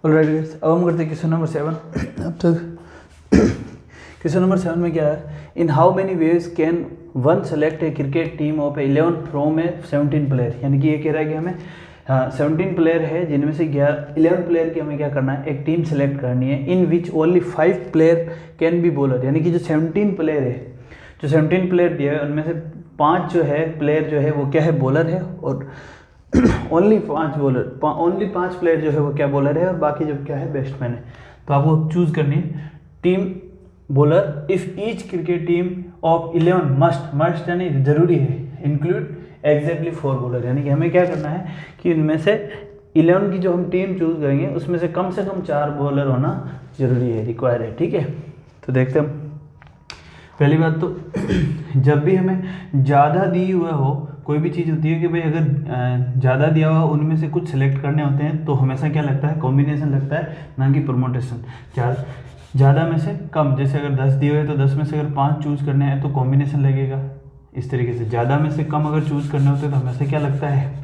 Alright guys, अब हम करते हैं क्वेश्चन नंबर 7। अब तक क्वेश्चन नंबर 7 में क्या है, in how many ways can one select A cricket team of 11 from A 17 player. यानी कि ये कह रहा है कि हमें 17 प्लेयर है जिनमें से 11 प्लेयर की हमें क्या करना है, एक टीम सेलेक्ट करनी है। In which only 5 player can be bowler. यानी कि जो 17 प्लेयर है, जो 17 प्लेयर दिया है उनमें से 5 जो है प्लेयर जो है वो क्या है, बॉलर है। और ओनली 5 बॉलर, ओनली 5 प्लेयर जो है वो क्या बॉलर है, और बाकी जो क्या है बैट्समैन है। तो आपको चूज करनी है team bowler if each cricket team of 11 must यानी जरूरी है इंक्लूड एग्जैक्टली 4 बॉलर। यानी कि हमें क्या करना है कि इनमें से 11 की जो हम टीम चूज करेंगे उसमें से कम 4 बॉलर होना जरूरी है, रिक्वायर है। ठीक है, तो देखते हैं हम। पहली बात तो जब भी हमें ज़्यादा दी हुआ हो, कोई भी चीज़ होती है कि भाई अगर ज़्यादा दिया हुआ उनमें से कुछ सेलेक्ट करने होते हैं तो हमेशा क्या लगता है, कॉम्बिनेशन लगता है, ना कि परमोटेशन। ज़्यादा में से कम, जैसे अगर 10 दिए हुए तो 10 में से अगर 5 चूज़ करने हैं तो कॉम्बिनेशन लगेगा। इस तरीके से ज़्यादा में से कम अगर चूज़ करने होते हैं तो हमेशा क्या लगता है,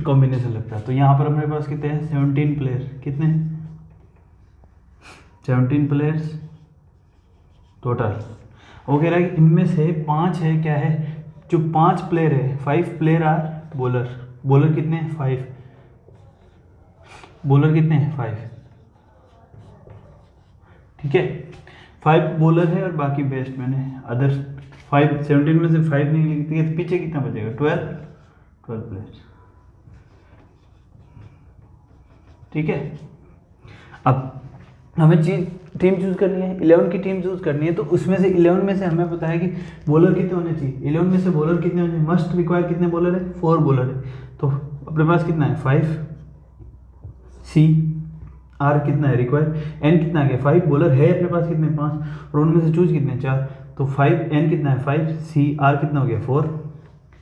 कॉम्बिनेशन लगता है। तो यहाँ पर हमारे पास कितने हैं, 17 प्लेयर। कितने, 17 प्लेयर्स टोटल। वो कह रहा है कि इनमें से 5 है, क्या है, जो 5 प्लेयर है, 5 प्लेयर आर बॉलर। बॉलर कितने हैं, 5। बॉलर कितने हैं, 5। ठीक है, 5 बॉलर है और बाकी बैट्समैन है। अदर 5, 17 में से 5 नहीं लिखती है तो पीछे कितना बचेगा, 12 प्लेयर। ठीक है, अब हमें टीम चूज करनी है, 11 की टीम चूज करनी है। तो उसमें से 11 में से हमें पता है कि बॉलर कितने होने चाहिए, 11 में से बॉलर कितने होने चाहिए, मस्ट रिक्वायर कितने बॉलर है, 4 बॉलर है। तो अपने पास कितना है, 5 सी आर कितना है रिक्वायर, एन कितना आ गया, 5 बॉलर है अपने पास कितने, 5, और उनमें से चूज कितने, 4। तो 5 एन कितना है, 5 सी आर कितना हो गया, 4।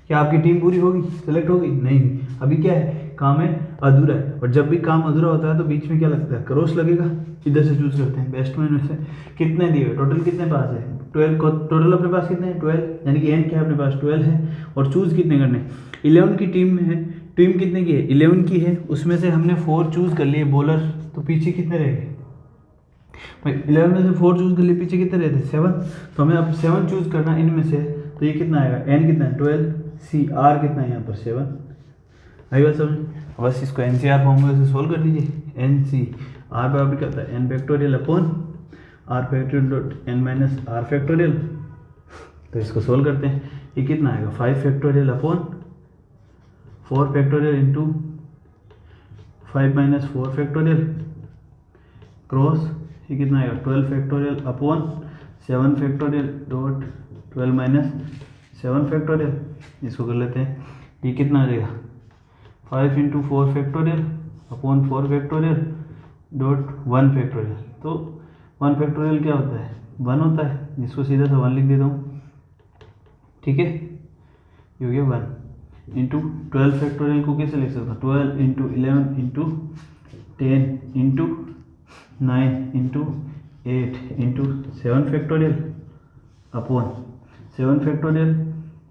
क्या आपकी टीम पूरी होगी, सेलेक्ट होगी, नहीं। अभी क्या है, काम है अधूरा है। और जब भी काम अधूरा होता है तो बीच में क्या लगता है, क्रॉस लगेगा। इधर से चूज करते हैं बैट्समैन में से कितने दिए हुए, टोटल कितने पास है, 12। टोटल अपने पास कितने हैं, 12। यानी कि एन क्या है अपने पास, 12 है। और चूज कितने करने, 11 की टीम में है, टीम कितने की है, 11 की है। उसमें से हमने 4 चूज कर लिए बॉलर, तो पीछे कितने रह गए भाई, 11 में से 4 चूज कर लिए, पीछे कितने रहते, 7। तो हमें अब 7 चूज करना इनमें से। तो ये कितना आएगा, एन कितना है, 12, सी आर कितना है यहाँ पर, 7। आई बात समझ। बस इसको एन सी आर फॉर्मूले से सोल्व कर दीजिए। एन सी आर बराबर क्या होता है, n factorial upon r factorial dot n minus r factorial. तो इसको सोल्व करते हैं, ये कितना आएगा, 5 factorial upon 4 factorial into 5 minus 4 factorial cross, ये कितना आएगा, 12 factorial upon 7 factorial dot 12 minus 7 factorial. इसको कर लेते हैं, ये कितना आ जाएगा, 5 into 4 factorial upon 4 factorial dot 1 factorial. तो 1 फैक्टोरियल क्या होता है, 1 होता है, जिसको सीधा सा 1 लिख देता हूँ। ठीक है, ये हो गया 1 इंटू 12 फैक्टोरियल को कैसे लिख सकता हूँ, 12 into 11 into 10 into 9 into 8 into 7 factorial upon 7 factorial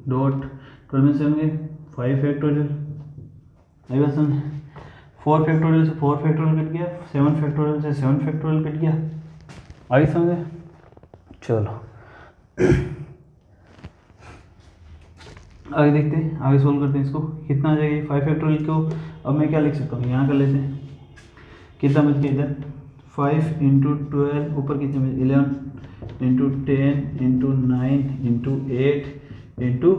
dot 12 में 7 गए 5 फैक्टोरियल। आई बात समझ। 4 फैक्टोरियल से 4 फैक्टोरियल कट गया, 7 फैक्टोरियल से 7 फैक्टोरियल कट गया। आई समझे, चलो आगे देखते हैं, आगे सोल्व करते हैं। इसको कितना आ जाएगा, 5 फैक्टोरियल को अब मैं क्या लिख सकता हूँ, यहाँ कर लेते हैं। कितना बच गया इधर, 5 इंटू 12 ऊपर कितने बचे, 11 इंटू 10 इंटू 9 इंटू 8 इंटू,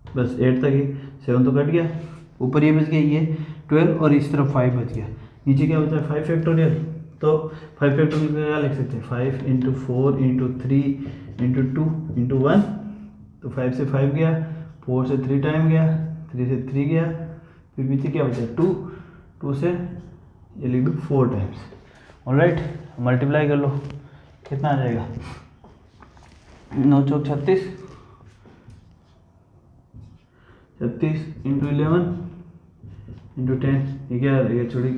बस 8 तक ही, 7 तो कट गया, ऊपर ये बच गया ये 12 और इस तरफ 5 बच गया। नीचे क्या बचा, 5 फैक्टोरियल। तो 5 फैक्टोरियल का क्या लिख सकते हैं, 5 इंटू 4 इंटू 3 इंटू 2 इंटू 1। तो 5 से 5 गया, 4 से 3 टाइम गया, 3 से 3 गया, फिर पीछे क्या बचा 2, 2 से ये लिख दो 4 टाइम्स। ऑलराइट, मल्टीप्लाई कर लो, कितना आ जाएगा, 9 चौक 36, 36 इंटू 11 इंटू 10, ये क्या है, छोड़ी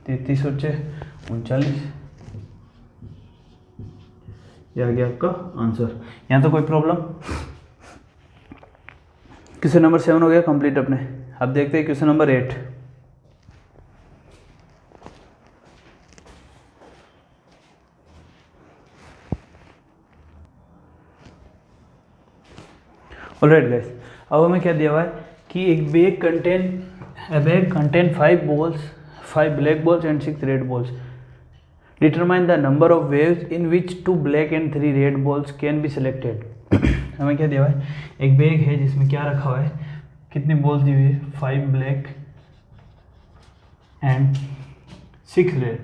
33 और 6 39। यह आ गया आपका आंसर। यहाँ तो कोई प्रॉब्लम, क्वेश्चन नंबर 7 हो गया कंप्लीट अपने। अब देखते हैं क्वेश्चन नंबर 8। ऑलराइट गाइस, अब हमें क्या दिया हुआ है कि एक bag contain 5 balls, 5 black balls and 6 red balls. Determine the number of waves in which 2 black and 3 red balls can be selected. हमें क्या दिया हुआ है, एक बैग है जिसमें क्या रखा हुआ है, कितनी बॉल्स दी हुई है, 5 ब्लैक एंड 6 रेड।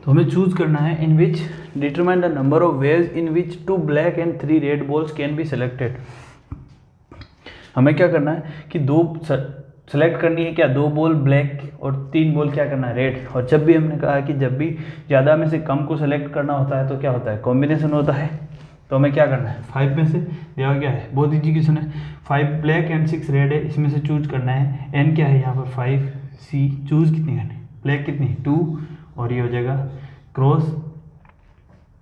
तो हमें चूज करना है in which determine the number of waves in which 2 black and 3 red balls can be selected. हमें क्या करना है कि दो सेलेक्ट करनी है, क्या 2 बॉल ब्लैक और 3 बॉल क्या करना है, रेड। और जब भी हमने कहा कि जब भी ज़्यादा में से कम को सेलेक्ट करना होता है तो क्या होता है, कॉम्बिनेशन होता है। तो हमें क्या करना है, 5 में से दिया क्या है, बहुत ईजी क्वेश्चन है, 5 ब्लैक एंड 6 रेड है, इसमें से चूज करना है। एन क्या है यहाँ पर 5 सी, चूज कितनी करनी है, ब्लैक कितनी 2 और ये हो जाएगा क्रॉस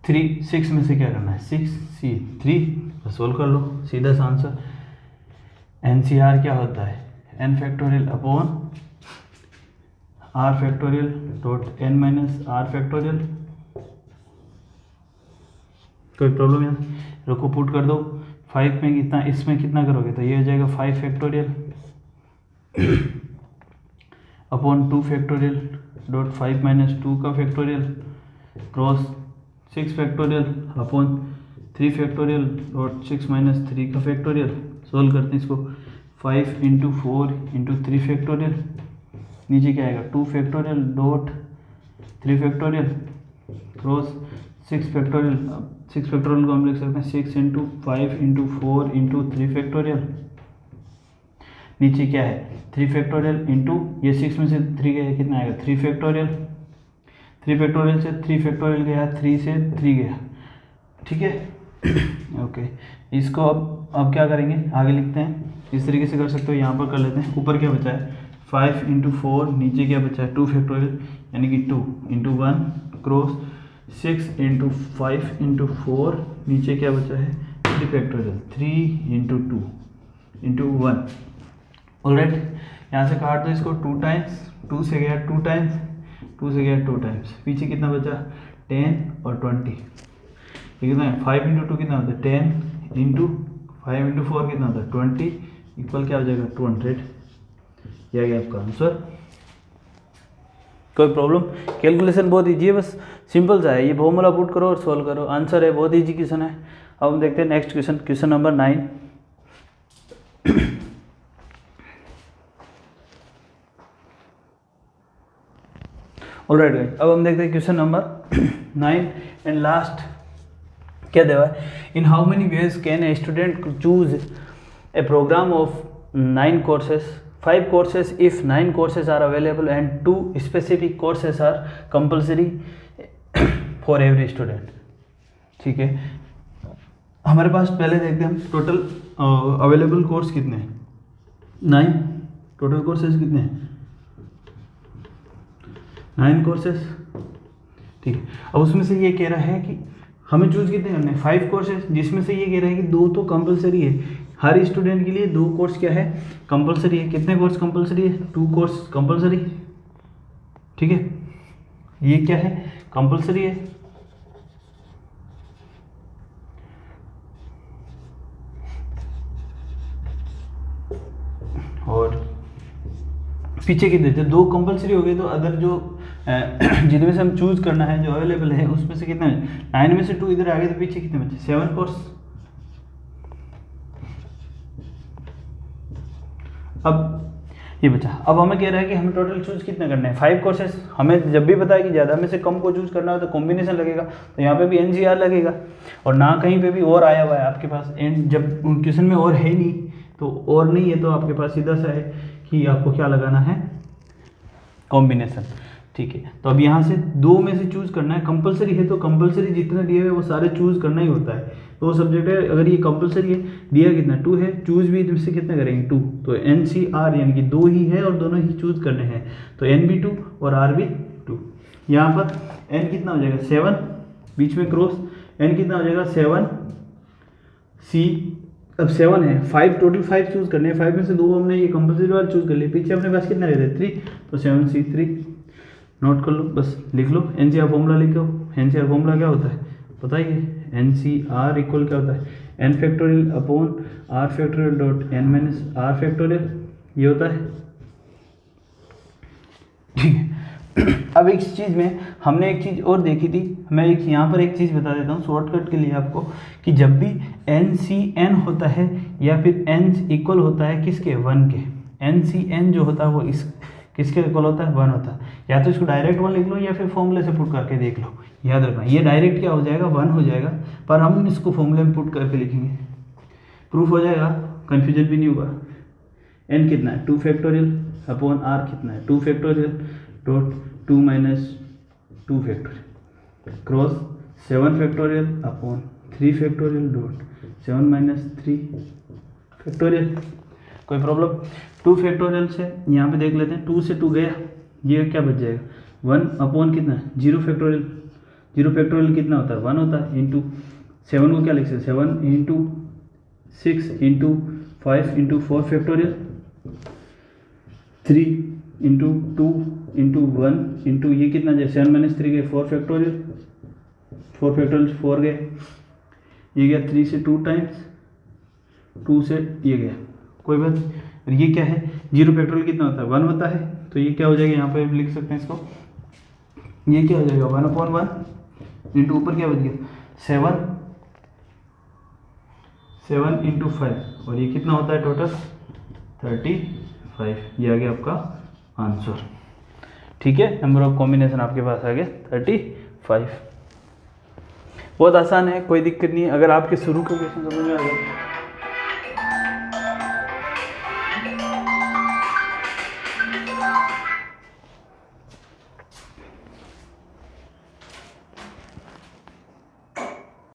3, 6 में से क्या करना है 6 सी 3, बस सोल्व कर लो, सीधा सा आंसर। एन सी आर क्या होता है, n factorial upon r factorial dot n minus r factorial. कोई प्रॉब्लम यहाँ, रुको पुट कर दो, 5 में कितना, इसमें कितना करोगे तो ये हो जाएगा 5 factorial upon 2 factorial dot 5 minus 2 का factorial cross 6 factorial upon 3 factorial dot 6 minus 3 का फैक्टोरियल। सोल्व करते हैं इसको, 5 इंटू 4 इंटू 3 फैक्टोरियल, नीचे क्या आएगा 2 factorial dot 3 factorial cross 6 factorial. 6 factorial को हम लिख सकते हैं 6 इंटू 5 इंटू 4 इंटू 3 फैक्टोरियल, नीचे क्या है 3 फैक्टोरियल इंटू ये 6 में से 3 गया कितना आएगा 3 फैक्टोरियल, 3 फैक्टोरियल से 3 फैक्टोरियल गया, 3 से 3 गया, ठीक है ओके। इसको अब क्या करेंगे, आगे लिखते हैं, इस तरीके से कर सकते हो, यहाँ पर कर लेते हैं। ऊपर क्या बचा है 5 इंटू 4, नीचे क्या बचा है 2 फैक्टोरियल यानी कि 2 इंटू 1 क्रॉस 6 इंटू 5 इंटू 4, नीचे क्या बचा है 3 फैक्टोरियल, 3 इंटू 2 इंटू 1। ऑलराइट, यहाँ से काट दो इसको 2 टाइम्स, 2 से गया 2 टाइम्स, 2 से गया 2 टाइम्स, पीछे कितना बचा 10 और 20, ये कितना है 5 इंटू 2 कितना होता है 10 इंटू 5 इंटू 4 कितना होता है 20, इक्वल क्या हो जाएगा 200। यह गया आपका आंसर। कोई प्रॉब्लम, कैलकुलेशन बहुत ईजी है, बस सिंपल सा है, ये फॉर्मूला पुट करो और सॉल्व करो, आंसर है, बहुत ईजी क्वेश्चन है। अब हम देखते हैं next question, question number 9। Alright guys, अब हम देखते हैं क्वेश्चन नंबर 9 एंड लास्ट। क्या देवा है, in how many ways can a student choose a program of 9 courses, 5 courses if 9 courses are available and 2 specific courses are compulsory for every student। ठीक है, हमारे पास पहले देखते हैं हम टोटल अवेलेबल कोर्स कितने हैं, 9, टोटल कोर्सेज कितने हैं 9 कोर्सेज, ठीक है। अब उसमें से ये कह रहा है कि हमें चूज कितने करने हैं 5 कोर्सेज, जिसमें से ये कह रहा है कि 2 तो कंपलसरी है, हर स्टूडेंट के लिए 2 कोर्स क्या है कंपलसरी है। कितने कोर्स कंपलसरी है 2 कोर्स कंपलसरी, ठीक है, ये क्या है कंपलसरी है। और पीछे कितने, जब 2 कंपलसरी हो गए तो अदर जो जिनमें से हम चूज करना है जो अवेलेबल है उसमें से कितने, 9 में से 2 इधर आ गए तो पीछे कितने बचे 7 कोर्स। अब ये बचा, अब हमें कह रहा है कि हमें टोटल चूज कितने करने हैं 5 कोर्सेज। हमें जब भी पता है कि ज़्यादा में से कम को चूज करना हो तो कॉम्बिनेशन लगेगा, तो यहाँ पे भी NCR लगेगा, और ना कहीं पे भी और आया हुआ है आपके पास, एंड जब क्वेश्चन में और है नहीं तो और नहीं है तो आपके पास सीधा सा है कि आपको क्या लगाना है कॉम्बिनेशन, ठीक है। तो अब यहाँ से 2 में से चूज करना है, कंपलसरी है तो कंपलसरी जितने दिए हुए वो सारे चूज करना ही होता है। तो सब्जेक्ट है, अगर ये कंपलसरी है, दिया कितना 2 है, चूज भी इससे कितने करेंगे 2, तो NCR यानी कि 2 ही है और दोनों ही चूज करने हैं, तो N भी 2 और R भी 2। यहाँ पर N कितना हो जाएगा 7, बीच में क्रॉस, N कितना हो जाएगा 7 C अब 7 है, 5 टोटल 5 चूज़ करने हैं, 5 में से 2 हमने ये कंपल्सरी वाला चूज़ कर लिया, पीछे अपने पास कितना रहता है 3, तो 7C3 नोट कर लो, बस लिख लो। NCR फॉर्मूला लिखो। NCR फॉर्मूला क्या होता है पता ही है, NCR इक्वल क्या होता है n factorial upon r factorial dot n minus r factorial, ये होता है, ठीक है। अब एक चीज़ में हमने एक चीज़ और देखी थी, मैं एक यहाँ पर एक चीज़ बता देता हूँ शॉर्टकट के लिए आपको, कि जब भी NCN होता है या फिर n इक्वल होता है किसके 1 के, NCN जो होता है वो इस किसके इक्वल होता है 1 होता है, या तो इसको डायरेक्ट 1 लिख लो या फिर फॉर्मूले से पुट करके देख लो। याद रखना ये डायरेक्ट क्या हो जाएगा 1 हो जाएगा, पर हम इसको फॉर्मूले में पुट करके लिखेंगे, प्रूफ हो जाएगा, कन्फ्यूजन भी नहीं होगा। n कितना है 2 फैक्टोरियल अपॉन r कितना है 2 factorial dot 2 minus 2 factorial cross 7 factorial upon 3 factorial dot 7 minus 3 factorial. कोई प्रॉब्लम? 2 फैक्टोरियल से यहाँ पे देख लेते हैं, 2 से 2 गया, ये क्या बच जाएगा 1 अपॉन कितना है 0 फैक्टोरियल, 0 फैक्टोरियल कितना होता है 1 होता है, इंटू 7 को क्या लिख सकते हैं 7 into 6 into 5 into 4 factorial, 3 into 2 into 1 into ये कितना जाए 7 माइनस 3 गए 4 फैक्टोरियल, 4 फैक्टोरियल 4 गए, ये गया 3 से 2 टाइम्स, 2 से ये गया, कोई बात नहीं। और ये क्या है 0 फैक्टोरियल कितना होता है 1 होता है, तो ये क्या हो जाएगा यहाँ पे लिख सकते हैं इसको, ये क्या हो जाएगा 1 अपॉन 1 इंटू ऊपर क्या बच गया 7 इंटू 5, और ये कितना होता है टोटल 35, ये आ गया आपका आंसर, ठीक है। नंबर ऑफ कॉम्बिनेशन आपके पास आ गया 35। बहुत आसान है, कोई दिक्कत नहीं है। अगर आपके शुरू के क्वेश्चन समझ में आ गए